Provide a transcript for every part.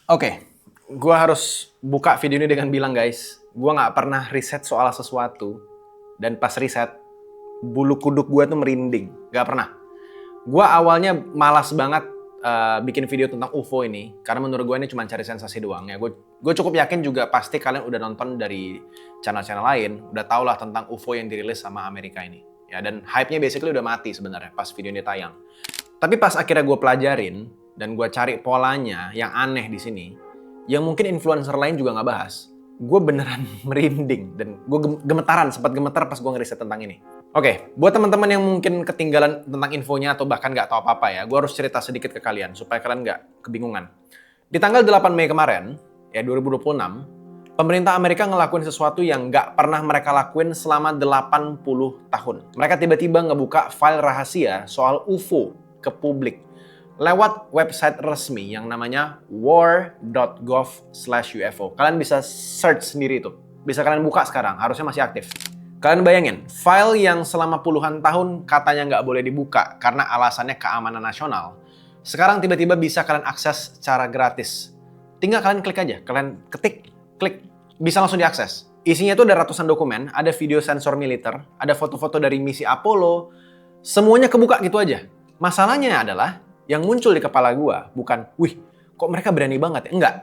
Oke, gua harus buka video ini dengan bilang guys, gua nggak pernah riset soal sesuatu dan pas riset bulu kuduk gua tuh merinding, nggak pernah. Gua awalnya malas banget bikin video tentang UFO ini karena menurut gua ini cuma cari sensasi doang ya. Gue cukup yakin juga pasti kalian udah nonton dari channel-channel lain, udah tau lah tentang UFO yang dirilis sama Amerika ini. Ya, dan hype-nya basically udah mati sebenarnya pas video ini tayang. Tapi pas akhirnya gue pelajarin dan gue cari polanya yang aneh di sini, yang mungkin influencer lain juga nggak bahas, gue beneran merinding dan gue gemetaran, sempat gemetar pas gue ngeriset tentang ini. Oke, buat teman-teman yang mungkin ketinggalan tentang infonya atau bahkan nggak tahu apa-apa ya, gue harus cerita sedikit ke kalian supaya kalian nggak kebingungan. Di tanggal 8 Mei kemarin, ya 2026, pemerintah Amerika ngelakuin sesuatu yang nggak pernah mereka lakuin selama 80 tahun. Mereka tiba-tiba ngebuka file rahasia soal UFO ke publik lewat website resmi yang namanya war.gov/UFO. Kalian bisa search sendiri itu. Bisa kalian buka sekarang, harusnya masih aktif. Kalian bayangin, file yang selama puluhan tahun katanya nggak boleh dibuka karena alasannya keamanan nasional, sekarang tiba-tiba bisa kalian akses secara gratis. Tinggal kalian klik aja, kalian ketik, klik, bisa langsung diakses. Isinya itu ada ratusan dokumen, ada video sensor militer, ada foto-foto dari misi Apollo, semuanya kebuka gitu aja. Masalahnya adalah, yang muncul di kepala gua bukan, wih, kok mereka berani banget ya? Enggak.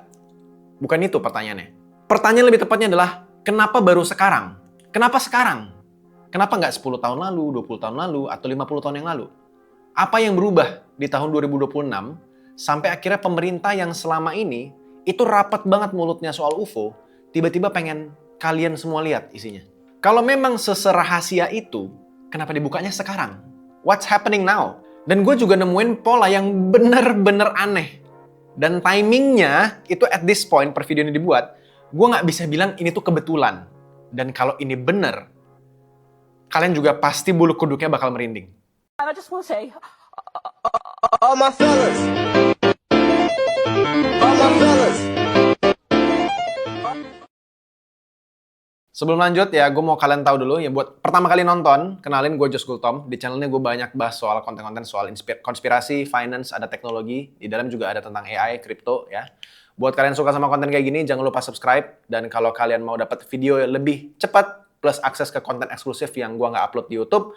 Bukan itu pertanyaannya. Pertanyaan lebih tepatnya adalah, kenapa baru sekarang? Kenapa sekarang? Kenapa nggak 10 tahun lalu, 20 tahun lalu, atau 50 tahun yang lalu? Apa yang berubah di tahun 2026 sampai akhirnya pemerintah yang selama ini itu rapat banget mulutnya soal UFO, tiba-tiba pengen kalian semua lihat isinya. Kalau memang seserahasia itu, kenapa dibukanya sekarang? What's happening now? Dan gue juga nemuin pola yang bener-bener aneh. Dan timingnya itu at this point per video ini dibuat, gue nggak bisa bilang ini tuh kebetulan. Dan kalau ini bener, kalian juga pasti bulu kuduknya bakal merinding. I just want to say, All my fellas. All my fellas. Sebelum lanjut ya, gue mau kalian tahu dulu ya, buat pertama kali nonton, kenalin gue Josh Gultom. Di channel ini gue banyak bahas soal konten-konten soal konspirasi, finance, ada teknologi. Di dalam juga ada tentang AI, crypto ya. Buat kalian suka sama konten kayak gini, jangan lupa subscribe. Dan kalau kalian mau dapat video yang lebih cepat, plus akses ke konten eksklusif yang gue nggak upload di YouTube,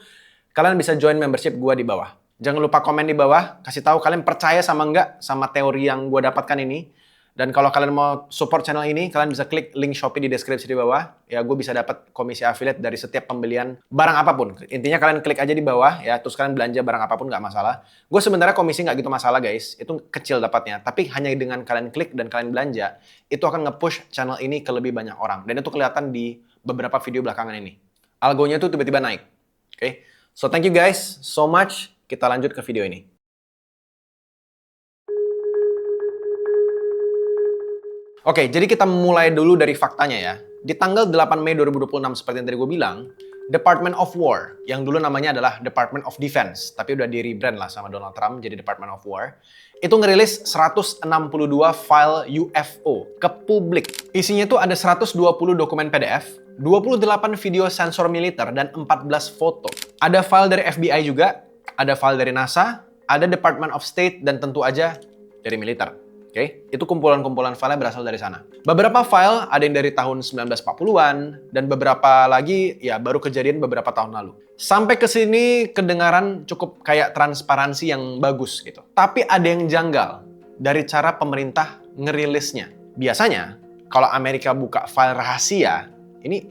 kalian bisa join membership gue di bawah. Jangan lupa komen di bawah, kasih tahu kalian percaya sama nggak sama teori yang gue dapatkan ini. Dan kalau kalian mau support channel ini, kalian bisa klik link Shopee di deskripsi di bawah. Ya, gue bisa dapat komisi affiliate dari setiap pembelian barang apapun. Intinya kalian klik aja di bawah, ya, terus kalian belanja barang apapun nggak masalah. Gue sebenarnya komisi nggak gitu masalah guys, itu kecil dapatnya. Tapi hanya dengan kalian klik dan kalian belanja, itu akan nge-push channel ini ke lebih banyak orang. Dan itu kelihatan di beberapa video belakangan ini. Algonya tuh tiba-tiba naik. Oke? So thank you guys so much. Kita lanjut ke video ini. Oke, jadi kita mulai dulu dari faktanya ya. Di tanggal 8 Mei 2026, seperti yang tadi gue bilang, Department of War, yang dulu namanya adalah Department of Defense, tapi udah di-rebrand lah sama Donald Trump jadi Department of War, itu ngerilis 162 file UFO ke publik. Isinya tuh ada 120 dokumen PDF, 28 video sensor militer, dan 14 foto. Ada file dari FBI juga, ada file dari NASA, ada Department of State, dan tentu aja dari militer. Oke, itu kumpulan-kumpulan file berasal dari sana. Beberapa file ada yang dari tahun 1940-an, dan beberapa lagi ya baru kejadian beberapa tahun lalu. Sampai ke sini kedengaran cukup kayak transparansi yang bagus gitu. Tapi ada yang janggal dari cara pemerintah ngerilisnya. Biasanya, kalau Amerika buka file rahasia, ini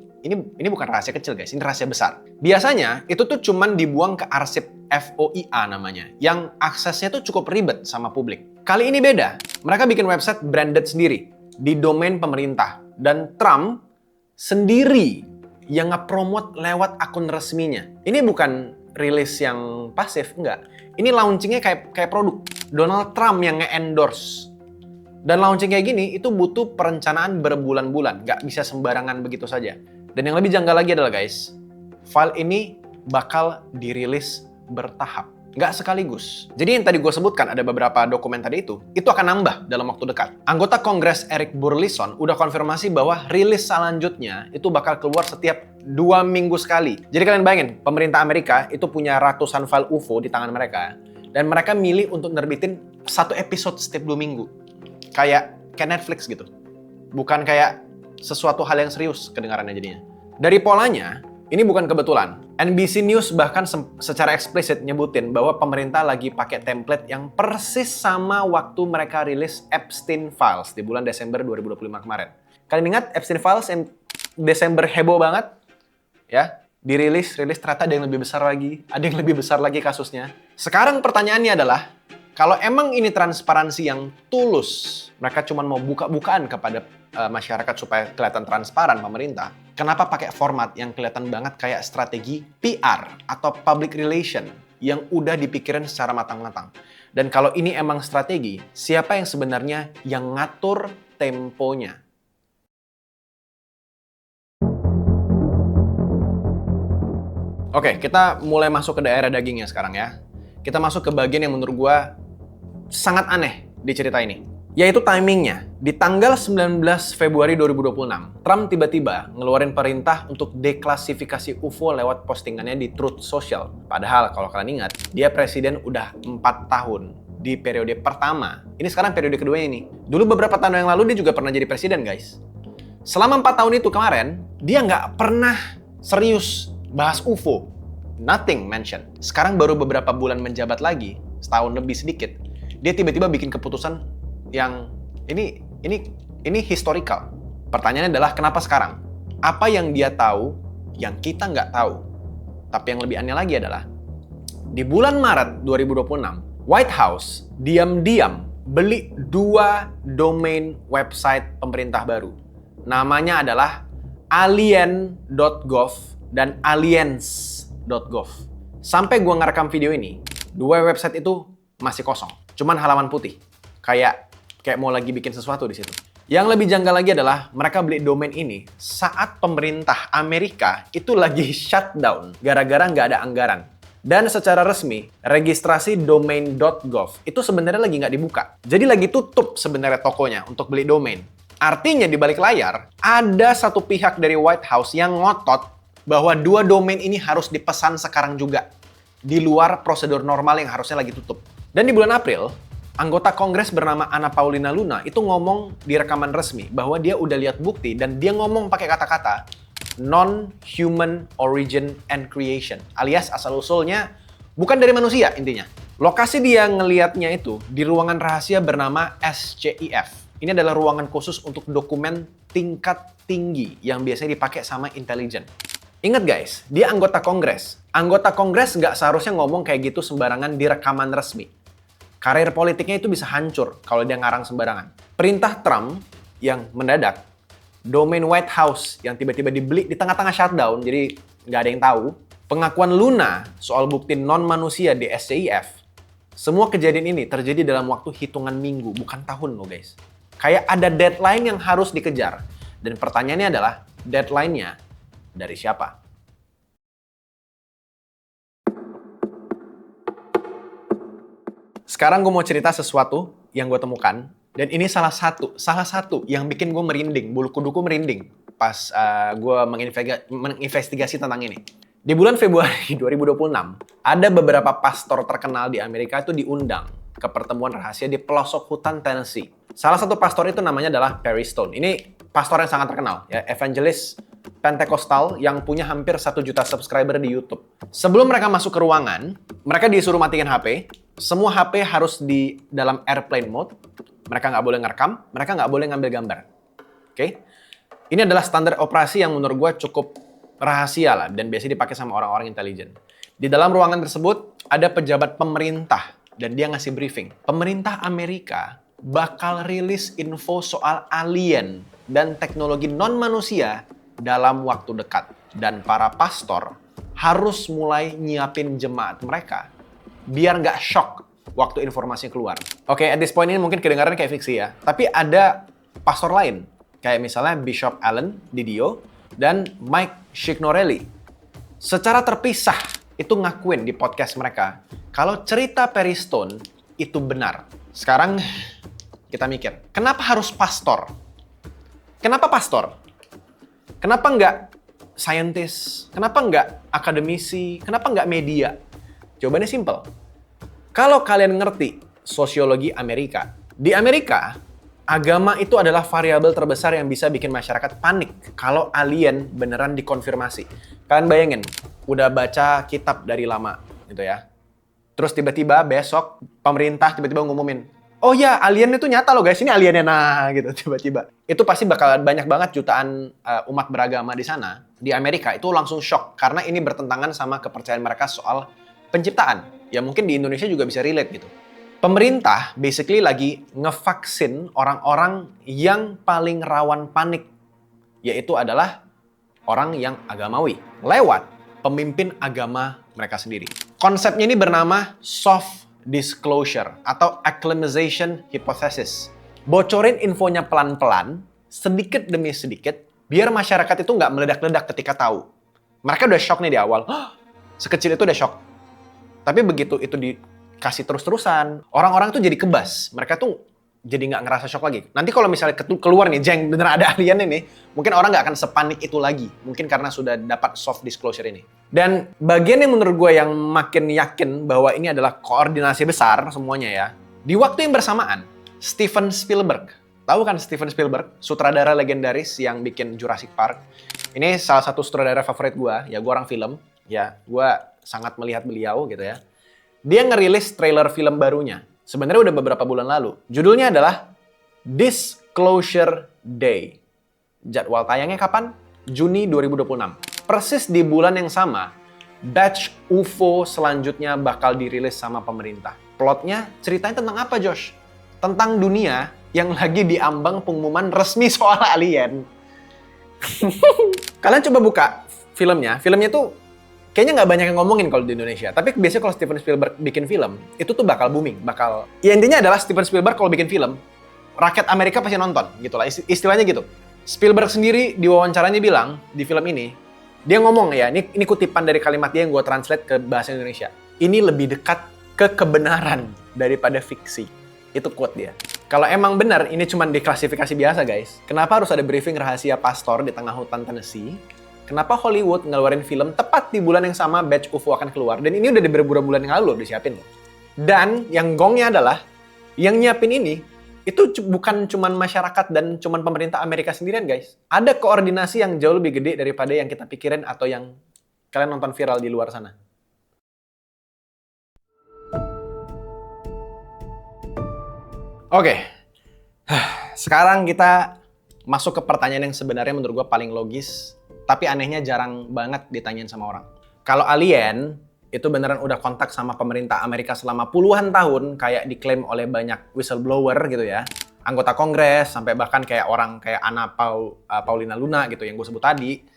bukan rahasia kecil guys, ini rahasia besar. Biasanya itu tuh cuman dibuang ke arsip FOIA namanya, yang aksesnya tuh cukup ribet sama publik. Kali ini beda, mereka bikin website branded sendiri di domain pemerintah. Dan Trump sendiri yang nge-promote lewat akun resminya. Ini bukan rilis yang pasif, enggak. Ini launchingnya kayak produk. Donald Trump yang nge-endorse. Dan launching kayak gini, itu butuh perencanaan berbulan-bulan. Nggak bisa sembarangan begitu saja. Dan yang lebih janggal lagi adalah guys, file ini bakal dirilis bertahap. Nggak sekaligus. Jadi yang tadi gue sebutkan ada beberapa dokumen tadi itu akan nambah dalam waktu dekat. Anggota Kongres Eric Burleson udah konfirmasi bahwa rilis selanjutnya itu bakal keluar setiap 2 minggu sekali. Jadi kalian bayangin, pemerintah Amerika itu punya ratusan file UFO di tangan mereka. Dan mereka milih untuk nerbitin 1 episode setiap 2 minggu. Kayak kayak Netflix gitu. Bukan kayak sesuatu hal yang serius kedengarannya jadinya. Dari polanya, ini bukan kebetulan. NBC News bahkan secara eksplisit nyebutin bahwa pemerintah lagi pakai template yang persis sama waktu mereka rilis Epstein Files di bulan Desember 2025 kemarin. Kalian ingat Epstein Files yang Desember heboh banget? Ya, dirilis ternyata ada yang lebih besar lagi kasusnya. Sekarang pertanyaannya adalah, kalau emang ini transparansi yang tulus, mereka cuma mau buka-bukaan kepada masyarakat supaya kelihatan transparan pemerintah, kenapa pakai format yang kelihatan banget kayak strategi PR atau public relation yang udah dipikirin secara matang-matang? Dan kalau ini emang strategi, siapa yang sebenarnya yang ngatur temponya? Oke, kita mulai masuk ke daerah dagingnya sekarang ya. Kita masuk ke bagian yang menurut gua sangat aneh di cerita ini. Yaitu timingnya. Di tanggal 19 Februari 2026, Trump tiba-tiba ngeluarin perintah untuk deklasifikasi UFO lewat postingannya di Truth Social. Padahal kalau kalian ingat, dia presiden udah 4 tahun di periode pertama. Ini sekarang periode kedua ini. Dulu beberapa tahun yang lalu dia juga pernah jadi presiden, guys. Selama 4 tahun itu kemarin, dia nggak pernah serius bahas UFO. Nothing mentioned. Sekarang baru beberapa bulan menjabat lagi, setahun lebih sedikit, dia tiba-tiba bikin keputusan yang ini historical. Pertanyaannya adalah kenapa sekarang? Apa yang dia tahu yang kita nggak tahu? Tapi yang lebih aneh lagi adalah di bulan Maret 2026, White House diam-diam beli 2 domain website pemerintah baru. Namanya adalah alien.gov dan aliens.gov. Sampai gua ngerekam video ini, 2 website itu masih kosong. Cuman halaman putih. Kayak mau lagi bikin sesuatu di situ. Yang lebih janggal lagi adalah mereka beli domain ini saat pemerintah Amerika itu lagi shutdown gara-gara nggak ada anggaran. Dan secara resmi, registrasi domain.gov itu sebenarnya lagi nggak dibuka. Jadi lagi tutup sebenarnya tokonya untuk beli domain. Artinya di balik layar, ada satu pihak dari White House yang ngotot bahwa 2 domain ini harus dipesan sekarang juga. Di luar prosedur normal yang harusnya lagi tutup. Dan di bulan April, anggota Kongres bernama Anna Paulina Luna itu ngomong di rekaman resmi bahwa dia udah lihat bukti dan dia ngomong pakai kata-kata non-human origin and creation, alias asal-usulnya bukan dari manusia intinya. Lokasi dia ngelihatnya itu di ruangan rahasia bernama SCIF. Ini adalah ruangan khusus untuk dokumen tingkat tinggi yang biasanya dipakai sama intelijen. Ingat guys, dia anggota Kongres. Anggota Kongres nggak seharusnya ngomong kayak gitu sembarangan di rekaman resmi. Karir politiknya itu bisa hancur kalau dia ngarang sembarangan. Perintah Trump yang mendadak, domain White House yang tiba-tiba dibeli di tengah-tengah shutdown, jadi nggak ada yang tahu. Pengakuan Luna soal bukti non-manusia di SCIF, semua kejadian ini terjadi dalam waktu hitungan minggu, bukan tahun loh guys. Kayak ada deadline yang harus dikejar. Dan pertanyaannya adalah, deadline-nya dari siapa? Sekarang gue mau cerita sesuatu yang gue temukan. Dan ini salah satu yang bikin gue merinding, bulu kuduku merinding pas gue menginvestigasi tentang ini. Di bulan Februari 2026, ada beberapa pastor terkenal di Amerika itu diundang ke pertemuan rahasia di pelosok hutan Tennessee. Salah satu pastor itu namanya adalah Perry Stone. Ini pastor yang sangat terkenal, ya, evangelis Pentekostal yang punya hampir 1 juta subscriber di YouTube. Sebelum mereka masuk ke ruangan, mereka disuruh matiin HP. Semua HP harus di dalam airplane mode. Mereka nggak boleh ngerekam, mereka nggak boleh ngambil gambar. Oke? Ini adalah standar operasi yang menurut gue cukup rahasia lah, dan biasanya dipakai sama orang-orang intelijen. Di dalam ruangan tersebut, ada pejabat pemerintah, dan dia ngasih briefing. Pemerintah Amerika bakal rilis info soal alien dan teknologi non-manusia dalam waktu dekat. Dan para pastor harus mulai nyiapin jemaat mereka biar nggak shock waktu informasi keluar. Oke, at this point ini mungkin kedengaran kayak fiksi ya. Tapi ada pastor lain, kayak misalnya Bishop Allen Didio dan Mike Signorelli. Secara terpisah, itu ngakuin di podcast mereka kalau cerita Perry Stone itu benar. Sekarang kita mikir, kenapa harus pastor? Kenapa pastor? Kenapa nggak scientist? Kenapa nggak akademisi? Kenapa nggak media? Jawabannya simple. Kalau kalian ngerti sosiologi Amerika, di Amerika, Agama itu adalah variabel terbesar yang bisa bikin masyarakat panik kalau alien beneran dikonfirmasi. Kalian bayangin, udah baca kitab dari lama gitu ya. Terus tiba-tiba besok pemerintah tiba-tiba ngumumin, oh ya alien itu nyata loh guys, ini aliennya nah gitu tiba-tiba. Itu pasti bakal banyak banget jutaan umat beragama di sana. Di Amerika itu langsung shock karena ini bertentangan sama kepercayaan mereka soal penciptaan. Ya mungkin di Indonesia juga bisa relate gitu. Pemerintah basically lagi ngevaksin orang-orang yang paling rawan panik, yaitu adalah orang yang agamawi, lewat pemimpin agama mereka sendiri. Konsepnya ini bernama soft disclosure atau acclimatization hypothesis. Bocorin infonya pelan-pelan, sedikit demi sedikit, biar masyarakat itu nggak meledak-ledak ketika tahu. Mereka udah shock nih di awal, sekecil itu udah shock. Tapi begitu itu dikasih terus-terusan, orang-orang tuh jadi kebas. Mereka tuh jadi nggak ngerasa shock lagi. Nanti kalau misalnya keluar nih, jeng, bener ada alien ini, mungkin orang nggak akan sepanik itu lagi. Mungkin karena sudah dapat soft disclosure ini. Dan bagian yang menurut gue yang makin yakin bahwa ini adalah koordinasi besar semuanya ya. Di waktu yang bersamaan, Steven Spielberg. Tahu kan Steven Spielberg? Sutradara legendaris yang bikin Jurassic Park. Ini salah satu sutradara favorit gue. Ya, gue orang film. Ya, gue sangat melihat beliau gitu ya. Dia ngerilis trailer film barunya. Sebenarnya udah beberapa bulan lalu. Judulnya adalah Disclosure Day. Jadwal tayangnya kapan? Juni 2026. Persis di bulan yang sama, batch UFO selanjutnya bakal dirilis sama pemerintah. Plotnya ceritanya tentang apa, Josh? Tentang dunia yang lagi diambang pengumuman resmi soal alien. Kalian coba buka filmnya. Filmnya tuh kayaknya nggak banyak yang ngomongin kalau di Indonesia. Tapi biasanya kalau Steven Spielberg bikin film, itu tuh bakal booming. Ya intinya adalah Steven Spielberg kalau bikin film, rakyat Amerika pasti nonton. Gitu lah, istilahnya gitu. Spielberg sendiri di wawancaranya bilang, di film ini, dia ngomong ya, ini kutipan dari kalimat dia yang gue translate ke bahasa Indonesia. Ini lebih dekat ke kebenaran daripada fiksi. Itu quote dia. Kalau emang benar ini cuma diklasifikasi biasa guys, kenapa harus ada briefing rahasia pastor di tengah hutan Tennessee? Kenapa Hollywood ngeluarin film tepat di bulan yang sama batch UFO akan keluar? Dan ini udah di berbulan-bulan yang lalu loh disiapin loh. Dan yang gongnya adalah, yang nyiapin ini, itu bukan cuman masyarakat dan cuman pemerintah Amerika sendirian guys. Ada koordinasi yang jauh lebih gede daripada yang kita pikirin atau yang kalian nonton viral di luar sana. Oke, sekarang kita masuk ke pertanyaan yang sebenarnya menurut gue paling logis, tapi anehnya jarang banget ditanyain sama orang. Kalau alien, itu beneran udah kontak sama pemerintah Amerika selama puluhan tahun, kayak diklaim oleh banyak whistleblower gitu ya. Anggota Kongres, sampai bahkan kayak orang kayak Anna Paulina Luna gitu yang gue sebut tadi.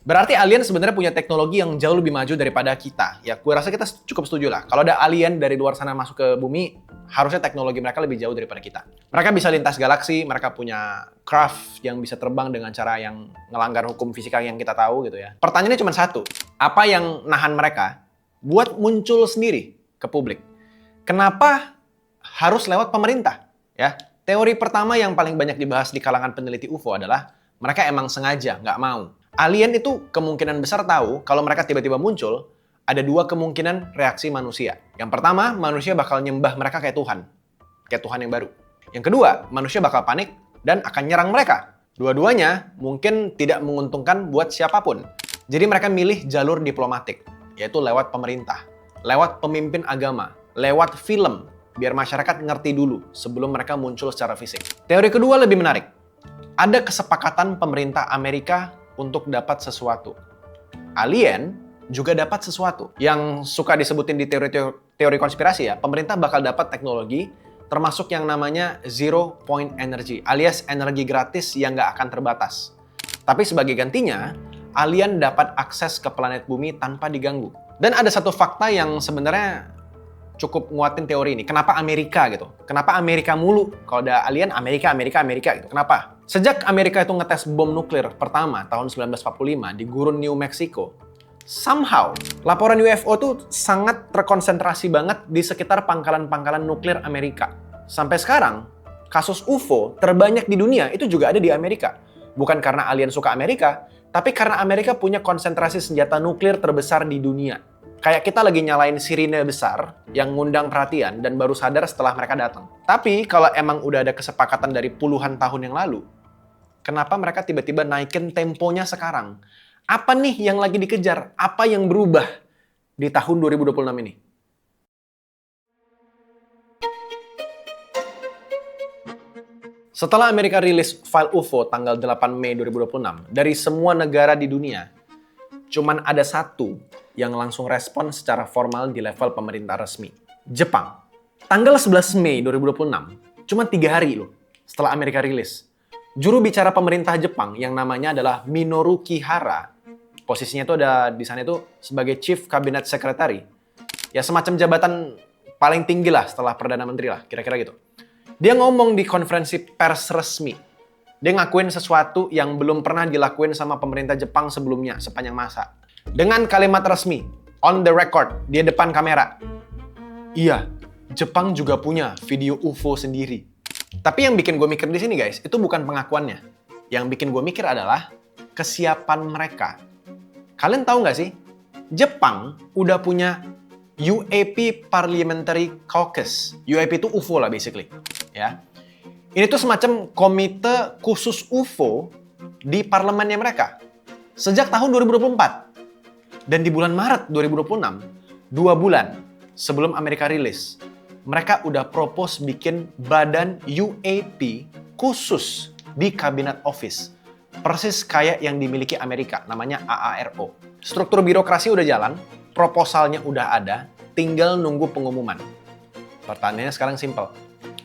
Berarti alien sebenarnya punya teknologi yang jauh lebih maju daripada kita. Ya, gue rasa kita cukup setuju lah. Kalau ada alien dari luar sana masuk ke bumi, harusnya teknologi mereka lebih jauh daripada kita. Mereka bisa lintas galaksi, mereka punya craft yang bisa terbang dengan cara yang ngelanggar hukum fisika yang kita tahu gitu ya. Pertanyaannya cuma satu, apa yang nahan mereka buat muncul sendiri ke publik? Kenapa harus lewat pemerintah? Ya, teori pertama yang paling banyak dibahas di kalangan peneliti UFO adalah mereka emang sengaja nggak mau. Alien itu kemungkinan besar tahu kalau mereka tiba-tiba muncul, ada dua kemungkinan reaksi manusia. Yang pertama, manusia bakal nyembah mereka kayak Tuhan yang baru. Yang kedua, manusia bakal panik dan akan nyerang mereka. Dua-duanya mungkin tidak menguntungkan buat siapapun. Jadi mereka milih jalur diplomatik, yaitu lewat pemerintah, lewat pemimpin agama, lewat film, biar masyarakat ngerti dulu sebelum mereka muncul secara fisik. Teori kedua lebih menarik. Ada kesepakatan pemerintah Amerika untuk dapat sesuatu. Alien juga dapat sesuatu. Yang suka disebutin di teori konspirasi ya, pemerintah bakal dapat teknologi termasuk yang namanya zero point energy, alias energi gratis yang nggak akan terbatas. Tapi sebagai gantinya, alien dapat akses ke planet bumi tanpa diganggu. Dan ada satu fakta yang sebenarnya cukup nguatin teori ini. Kenapa Amerika gitu? Kenapa Amerika mulu? Kalau ada alien, Amerika gitu. Kenapa? Sejak Amerika itu ngetes bom nuklir pertama tahun 1945 di gurun New Mexico, somehow laporan UFO tuh sangat terkonsentrasi banget di sekitar pangkalan-pangkalan nuklir Amerika. Sampai sekarang, kasus UFO terbanyak di dunia itu juga ada di Amerika. Bukan karena alien suka Amerika, tapi karena Amerika punya konsentrasi senjata nuklir terbesar di dunia. Kayak kita lagi nyalain sirine besar yang ngundang perhatian dan baru sadar setelah mereka datang. Tapi kalau emang udah ada kesepakatan dari puluhan tahun yang lalu, kenapa mereka tiba-tiba naikin temponya sekarang? Apa nih yang lagi dikejar? Apa yang berubah di tahun 2026 ini? Setelah Amerika rilis file UFO tanggal 8 Mei 2026, dari semua negara di dunia, cuman ada satu yang langsung respon secara formal di level pemerintah resmi. Jepang. Tanggal 11 Mei 2026, cuma 3 hari loh setelah Amerika rilis. Juru bicara pemerintah Jepang yang namanya adalah Minoru Kihara, posisinya itu ada di sana itu sebagai Chief Cabinet Secretary. Ya semacam jabatan paling tinggi lah setelah Perdana Menteri lah, kira-kira gitu. Dia ngomong di konferensi pers resmi. Dia ngakuin sesuatu yang belum pernah dilakuin sama pemerintah Jepang sebelumnya sepanjang masa. Dengan kalimat resmi, on the record, di depan kamera. Iya, Jepang juga punya video UFO sendiri. Tapi yang bikin gue mikir di sini guys, itu bukan pengakuannya. Yang bikin gue mikir adalah kesiapan mereka. Kalian tahu nggak sih, Jepang udah punya UAP Parliamentary Caucus. UAP itu UFO lah basically. Ya. Ini tuh semacam komite khusus UFO di parlemennya mereka. Sejak tahun 2024. Dan di bulan Maret 2026, 2 bulan sebelum Amerika rilis, mereka udah propose bikin badan UAP khusus di Cabinet Office. Persis kayak yang dimiliki Amerika, namanya AARO. Struktur birokrasi udah jalan, proposalnya udah ada, tinggal nunggu pengumuman. Pertanyaannya sekarang simpel.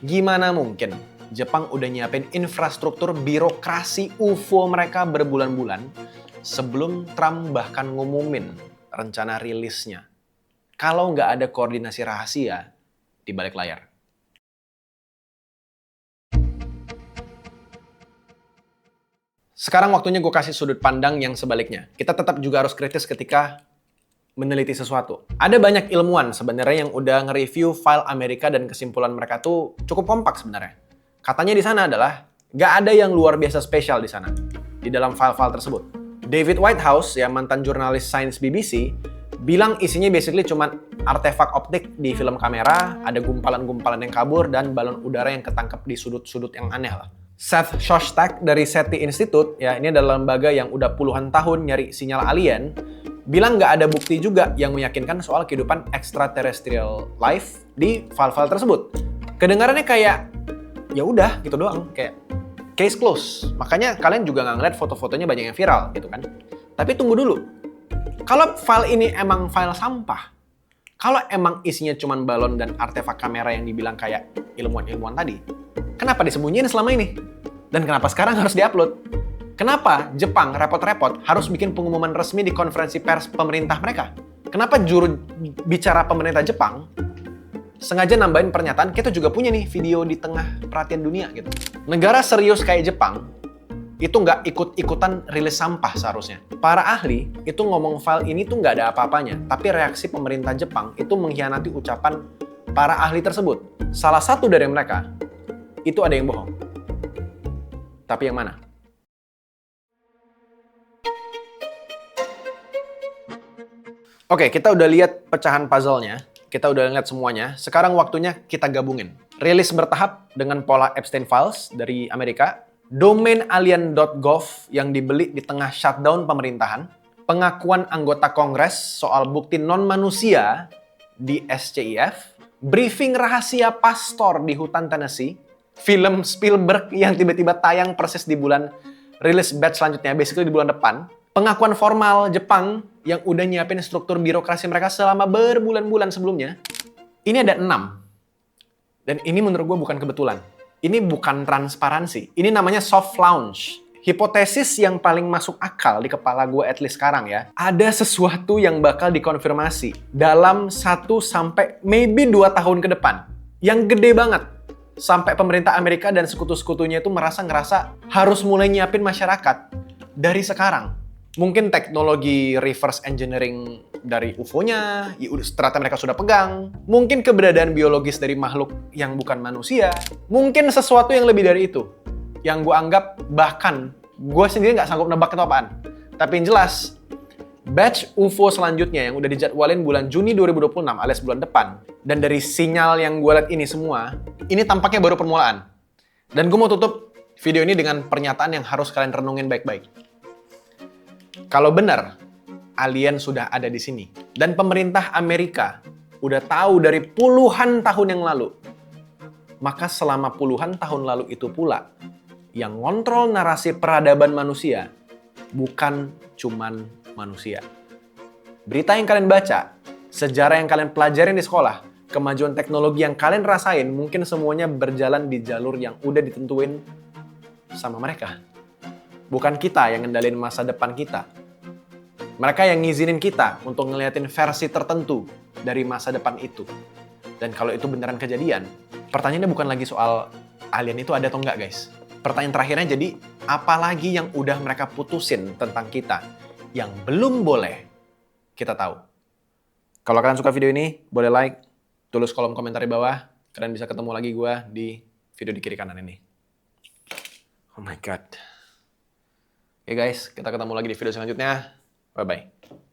Gimana mungkin Jepang udah nyiapin infrastruktur birokrasi UFO mereka berbulan-bulan sebelum Trump bahkan ngumumin rencana rilisnya? Kalau nggak ada koordinasi rahasia di balik layar. Sekarang waktunya gue kasih sudut pandang yang sebaliknya. Kita tetap juga harus kritis ketika meneliti sesuatu. Ada banyak ilmuwan sebenarnya yang udah nge-review file Amerika dan kesimpulan mereka tuh cukup kompak sebenarnya. Katanya di sana adalah nggak ada yang luar biasa spesial di sana, di dalam file-file tersebut. David Whitehouse, yang mantan jurnalis Science BBC, bilang isinya basically cuma artefak optik di film kamera, ada gumpalan-gumpalan yang kabur, dan balon udara yang ketangkep di sudut-sudut yang aneh lah. Seth Shostak dari SETI Institute, ya ini adalah lembaga yang udah puluhan tahun nyari sinyal alien, bilang nggak ada bukti juga yang meyakinkan soal kehidupan extraterrestrial life di file-file tersebut. Kedengarannya kayak, ya udah gitu doang, kayak case close. Makanya kalian juga nggak ngeliat foto-fotonya banyak yang viral gitu kan. Tapi tunggu dulu. Kalau file ini emang file sampah, kalau emang isinya cuma balon dan artefak kamera yang dibilang kayak ilmuwan-ilmuwan tadi, kenapa disembunyiin selama ini? Dan kenapa sekarang harus diupload? Kenapa Jepang repot-repot harus bikin pengumuman resmi di konferensi pers pemerintah mereka? Kenapa juru bicara pemerintah Jepang sengaja nambahin pernyataan, kita juga punya nih video di tengah perhatian dunia gitu. Negara serius kayak Jepang itu nggak ikut-ikutan rilis sampah seharusnya. Para ahli itu ngomong file ini tuh nggak ada apa-apanya, tapi reaksi pemerintah Jepang itu mengkhianati ucapan para ahli tersebut. Salah satu dari mereka itu ada yang bohong. Tapi yang mana? Oke, kita udah lihat pecahan puzzle-nya. Kita udah lihat semuanya. Sekarang waktunya kita gabungin. Rilis bertahap dengan pola Epstein Files dari Amerika, domain alien.gov yang dibeli di tengah shutdown pemerintahan, pengakuan anggota Kongres soal bukti non-manusia di SCIF, briefing rahasia pastor di hutan Tennessee, film Spielberg yang tiba-tiba tayang persis di bulan rilis batch selanjutnya, basically di bulan depan, pengakuan formal Jepang yang udah nyiapin struktur birokrasi mereka selama berbulan-bulan sebelumnya. Ini ada 6. Dan ini menurut gue bukan kebetulan. Ini bukan transparansi. Ini namanya soft launch. Hipotesis yang paling masuk akal di kepala gue at least sekarang ya. Ada sesuatu yang bakal dikonfirmasi dalam 1 sampai maybe 2 tahun ke depan. Yang gede banget. Sampai pemerintah Amerika dan sekutu-sekutunya itu ngerasa harus mulai nyiapin masyarakat dari sekarang. Mungkin teknologi reverse engineering dari UFO-nya, ternyata mereka sudah pegang. Mungkin keberadaan biologis dari makhluk yang bukan manusia. Mungkin sesuatu yang lebih dari itu. Yang gue anggap bahkan, gue sendiri nggak sanggup nebak itu apaan. Tapi yang jelas, Batch UFO selanjutnya yang udah dijadwalin bulan Juni 2026 alias bulan depan. Dan dari sinyal yang gue lihat ini semua, ini tampaknya baru permulaan. Dan gue mau tutup video ini dengan pernyataan yang harus kalian renungin baik-baik. Kalau benar, alien sudah ada di sini. Dan pemerintah Amerika udah tahu dari puluhan tahun yang lalu. Maka selama puluhan tahun lalu itu pula, yang ngontrol narasi peradaban manusia bukan cuman manusia. Berita yang kalian baca, sejarah yang kalian pelajarin di sekolah, kemajuan teknologi yang kalian rasain, mungkin semuanya berjalan di jalur yang udah ditentuin sama mereka. Bukan kita yang ngendalin masa depan kita. Mereka yang ngizinin kita untuk ngeliatin versi tertentu dari masa depan itu. Dan kalau itu beneran kejadian, pertanyaannya bukan lagi soal alien itu ada atau enggak, guys. Pertanyaan terakhirnya jadi, apa lagi yang udah mereka putusin tentang kita yang belum boleh kita tahu? Kalau kalian suka video ini, boleh like, tulis kolom komentar di bawah. Kalian bisa ketemu lagi gue di video di kiri kanan ini. Oh my god. Oke guys, kita ketemu lagi di video selanjutnya. Bye-bye.